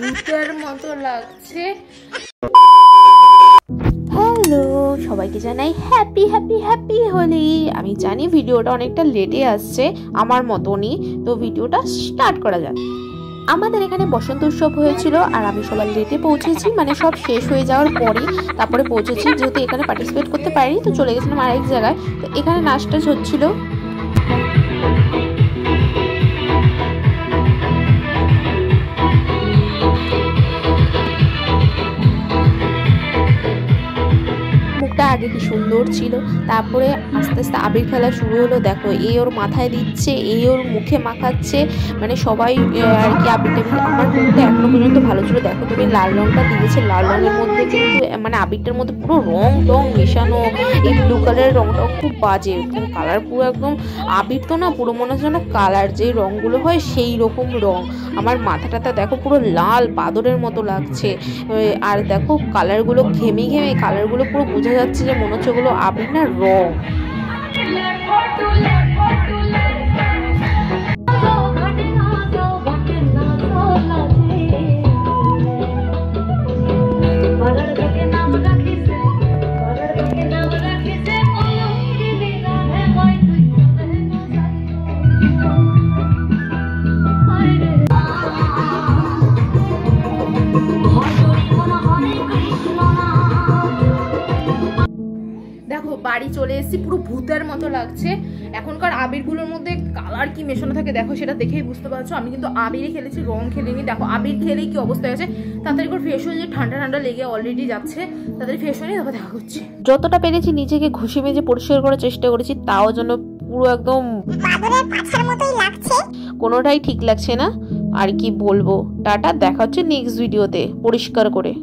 ভূতের মতো লাগছে। হ্যালো সবাইকে জানাই হ্যাপি হ্যাপি হ্যাপি হোলি। আমি জানি ভিডিওটা অনেকটা লেটে আসছে আমার মতনই, তো ভিডিওটা স্টার্ট করা যাক। আমাদের এখানে বসন্ত উৎসব হয়েছিল আর আমি সবার লেটে পৌঁছেছি, মানে সব শেষ হয়ে যাওয়ার পরেই তারপরে পৌঁছেছি। যেহেতু এখানে পার্টিসিপেট করতে পারিনি তো চলে গেছিলাম আরেক জায়গায়। তো এখানে নাচটা হচ্ছিল। আগে কি সুন্দর ছিল, তারপরে আস্তে আস্তে আবির খেলা শুরু হলো। দেখো এই ওর মাথায় দিচ্ছে, এই ওর মুখে মাখাচ্ছে, মানে সবাই আর কি আবির টেবিল। আমার মুখটা এখনো পর্যন্ত ভালো ছিল। দেখো তুমি লাল রংটা দিয়েছে, লাল রঙের মধ্যে কিন্তু মানে আবিরটার মধ্যে পুরো রং টং মেশানো। এই ব্লু কালারের রংটাও খুব বাজে, কালার পুরো একদম আবির তো না, পুরো মনে হচ্ছে না কালার যে রঙগুলো হয় সেই রকম রং। আমার মাথাটাতে দেখো পুরো লাল বাদরের মতো লাগছে। আর দেখো কালারগুলো ঘেমে ঘেমে কালারগুলো পুরো বোঝা যাচ্ছে যে মনে হচ্ছে ওগুলো আবির না রং। দেখো বাড়ি চলে এসেছি, পুরো ভূতের মতো লাগছে। এখনকার আবিরগুলোর মধ্যে কালার কি মেশানো থাকে দেখো, সেটা দেখেই বুঝতে পারছো। আমি কিন্তু আবিরই খেলেছি, রং খেলিনি। দেখো আবির খেলেই কি অবস্থা আছে। তাড়াতাড়ি করে ফ্রেশ হয়ে যে, ঠান্ডা ঠান্ডা লেগে অলরেডি যাচ্ছে। তাড়াতাড়ি ফ্রেশ হয়ে তারপর দেখা করছি। যতটা পেরেছি নিজেকে ঘষে মেজে পরিষ্কার করার চেষ্টা করেছি, তাও যেন পুরো একদম কোনোটাই ঠিক লাগছে না। আর কি বলবো, টাটা, দেখা হচ্ছে নেক্সট ভিডিওতে পরিষ্কার করে।